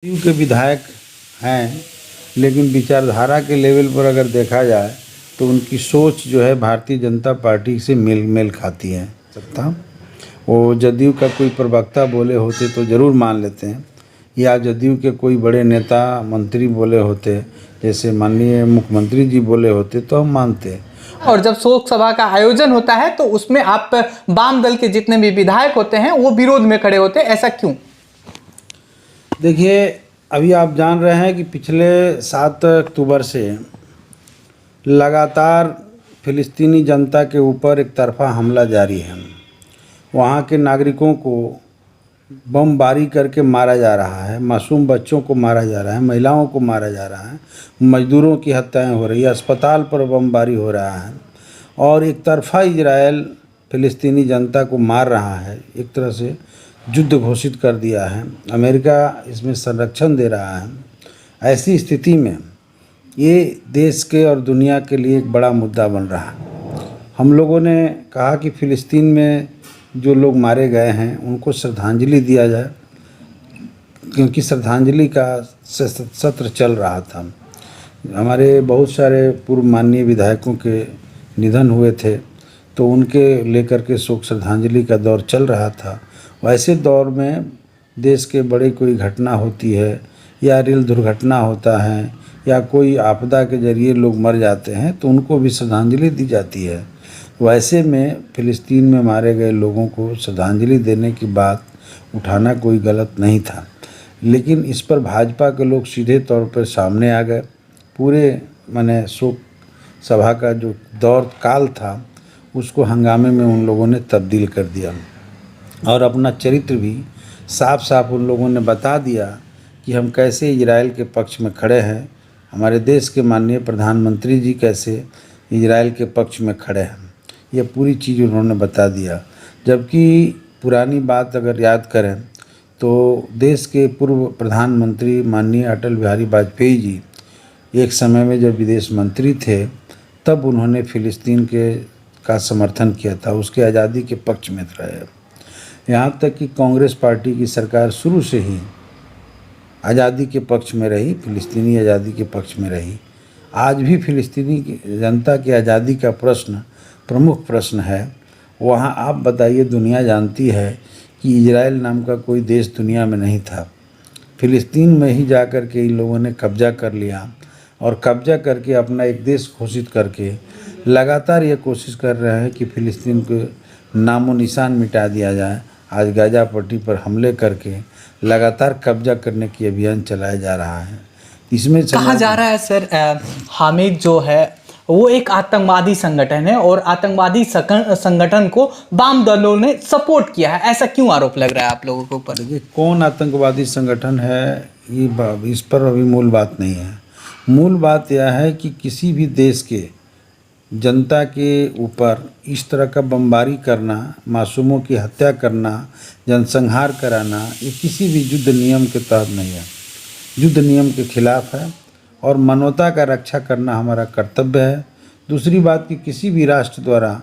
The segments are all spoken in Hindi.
जदयू के विधायक हैं, लेकिन विचारधारा के लेवल पर अगर देखा जाए तो उनकी सोच जो है भारतीय जनता पार्टी से मेल मेल खाती है। सकता वो जदयू का कोई प्रवक्ता बोले होते तो ज़रूर मान लेते हैं, या जदयू के कोई बड़े नेता मंत्री बोले होते, जैसे माननीय मुख्यमंत्री जी बोले होते तो हम मानते। और जब शोक सभा का आयोजन होता है तो उसमें आप वाम दल के जितने भी विधायक होते हैं वो विरोध में खड़े होते हैं, ऐसा क्यों? देखिए, अभी आप जान रहे हैं कि पिछले 7 अक्टूबर से लगातार फ़िलिस्तीनी जनता के ऊपर एक तरफा हमला जारी है। वहाँ के नागरिकों को बमबारी करके मारा जा रहा है, मासूम बच्चों को मारा जा रहा है, महिलाओं को मारा जा रहा है, मजदूरों की हत्याएं हो रही है, अस्पताल पर बमबारी हो रहा है और एक तरफा इजराइल फ़िलिस्तीनी जनता को मार रहा है। एक तरह से युद्ध घोषित कर दिया है। अमेरिका इसमें संरक्षण दे रहा है। ऐसी स्थिति में ये देश के और दुनिया के लिए एक बड़ा मुद्दा बन रहा है। हम लोगों ने कहा कि फ़िलिस्तीन में जो लोग मारे गए हैं उनको श्रद्धांजलि दिया जाए, क्योंकि श्रद्धांजलि का सत्र चल रहा था। हमारे बहुत सारे पूर्व माननीय विधायकों के निधन हुए थे, तो उनके लेकर के शोक श्रद्धांजलि का दौर चल रहा था। वैसे दौर में देश के बड़े कोई घटना होती है या रेल दुर्घटना होता है या कोई आपदा के जरिए लोग मर जाते हैं तो उनको भी श्रद्धांजलि दी जाती है। वैसे में फ़िलिस्तीन में मारे गए लोगों को श्रद्धांजलि देने की बात उठाना कोई गलत नहीं था, लेकिन इस पर भाजपा के लोग सीधे तौर पर सामने आ गए। पूरे माने शोक सभा का जो दौर काल था उसको हंगामे में उन लोगों ने तब्दील कर दिया और अपना चरित्र भी साफ साफ उन लोगों ने बता दिया कि हम कैसे इजराइल के पक्ष में खड़े हैं। हमारे देश के माननीय प्रधानमंत्री जी कैसे इजराइल के पक्ष में खड़े हैं, ये पूरी चीज़ उन्होंने बता दिया। जबकि पुरानी बात अगर याद करें तो देश के पूर्व प्रधानमंत्री माननीय अटल बिहारी वाजपेयी जी एक समय में जब विदेश मंत्री थे तब उन्होंने फ़िलिस्तीन का समर्थन किया था, उसके आज़ादी के पक्ष में रहे। यहाँ तक कि कांग्रेस पार्टी की सरकार शुरू से ही आज़ादी के पक्ष में रही, फ़िलिस्तीनी आज़ादी के पक्ष में रही। आज भी फ़िलिस्तीनी जनता की आज़ादी का प्रश्न प्रमुख प्रश्न है। वहाँ आप बताइए, दुनिया जानती है कि इजराइल नाम का कोई देश दुनिया में नहीं था। फ़िलिस्तीन में ही जाकर के इन लोगों ने कब्जा कर लिया और कब्जा करके अपना एक देश घोषित करके लगातार ये कोशिश कर रहे हैं कि फ़िलिस्तीन को नामो निशान मिटा दिया जाए। आज गाज़ा पट्टी पर हमले करके लगातार कब्जा करने की अभियान चलाया जा रहा है। इसमें कहा जा रहा है सर, हामिद जो है वो एक आतंकवादी संगठन है और आतंकवादी संगठन को वाम दलों ने सपोर्ट किया है, ऐसा क्यों आरोप लग रहा है आप लोगों के ऊपर? देखिए, कौन आतंकवादी संगठन है ये इस पर अभी मूल बात नहीं है। मूल बात यह है कि किसी भी देश के जनता के ऊपर इस तरह का बमबारी करना, मासूमों की हत्या करना, जनसंहार कराना, ये किसी भी युद्ध नियम के तहत नहीं है, युद्ध नियम के खिलाफ है और मानवता का रक्षा करना हमारा कर्तव्य है। दूसरी बात कि किसी भी राष्ट्र द्वारा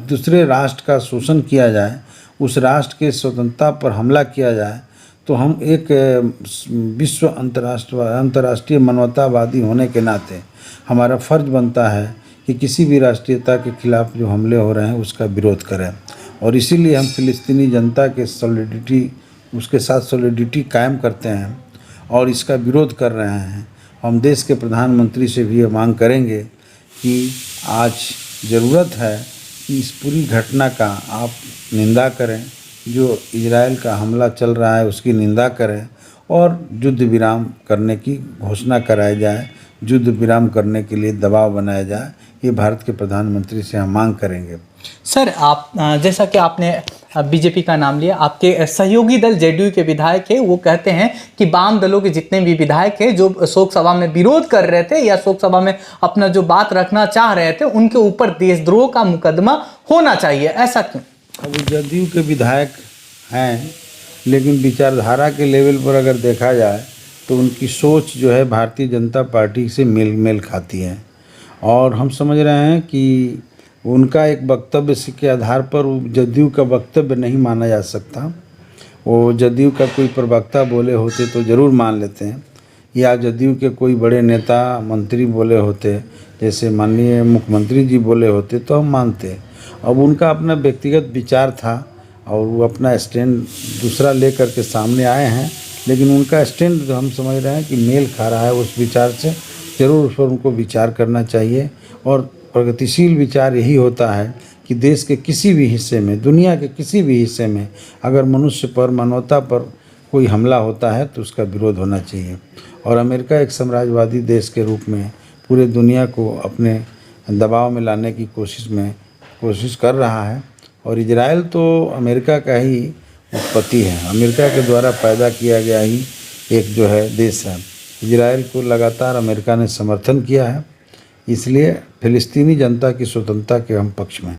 दूसरे राष्ट्र का शोषण किया जाए, उस राष्ट्र के स्वतंत्रता पर हमला किया जाए, तो हम एक विश्व अंतर्राष्ट्रीय मानवतावादी होने के नाते हमारा फ़र्ज बनता है कि किसी भी राष्ट्रीयता के खिलाफ जो हमले हो रहे हैं उसका विरोध करें। और इसीलिए हम फ़िलिस्तीनी जनता के उसके साथ सॉलिडिटी कायम करते हैं और इसका विरोध कर रहे हैं। हम देश के प्रधानमंत्री से भी ये मांग करेंगे कि आज ज़रूरत है कि इस पूरी घटना का आप निंदा करें, जो इजराइल का हमला चल रहा है उसकी निंदा करें और युद्ध विराम करने की घोषणा कराई जाए, युद्ध विराम करने के लिए दबाव बनाया जाए। ये भारत के प्रधानमंत्री से हम मांग करेंगे। सर, आप जैसा कि आपने बीजेपी का नाम लिया, आपके सहयोगी दल जेडीयू के विधायक है, वो कहते हैं कि वाम दलों के जितने भी विधायक हैं जो शोक सभा में विरोध कर रहे थे या शोक सभा में अपना जो बात रखना चाह रहे थे उनके ऊपर देशद्रोह का मुकदमा होना चाहिए, ऐसा क्यों? अब जदयू के विधायक हैं, लेकिन विचारधारा के लेवल पर अगर देखा जाए तो उनकी सोच जो है भारतीय जनता पार्टी से मेल मेल खाती है और हम समझ रहे हैं कि उनका एक वक्तव्य के आधार पर जदयू का वक्तव्य नहीं माना जा सकता। वो जदयू का कोई प्रवक्ता बोले होते तो ज़रूर मान लेते हैं, या जदयू के कोई बड़े नेता मंत्री बोले होते, जैसे माननीय मुख्यमंत्री जी बोले होते तो हम मानते। अब उनका अपना व्यक्तिगत विचार था और वो अपना स्टैंड दूसरा ले करके सामने आए हैं, लेकिन उनका स्टैंड हम समझ रहे हैं कि मेल खा रहा है उस विचार से। ज़रूर उस पर उनको विचार करना चाहिए। और प्रगतिशील विचार यही होता है कि देश के किसी भी हिस्से में, दुनिया के किसी भी हिस्से में अगर मनुष्य पर, मानवता पर कोई हमला होता है तो उसका विरोध होना चाहिए। और अमेरिका एक साम्राज्यवादी देश के रूप में पूरे दुनिया को अपने दबाव में लाने की कोशिश कर रहा है। और इजराइल तो अमेरिका का ही उत्पत्ति है, अमेरिका के द्वारा पैदा किया गया ही एक जो है देश है। इजराइल को लगातार अमेरिका ने समर्थन किया है, इसलिए फ़िलिस्तीनी जनता की स्वतंत्रता के हम पक्ष में हैं।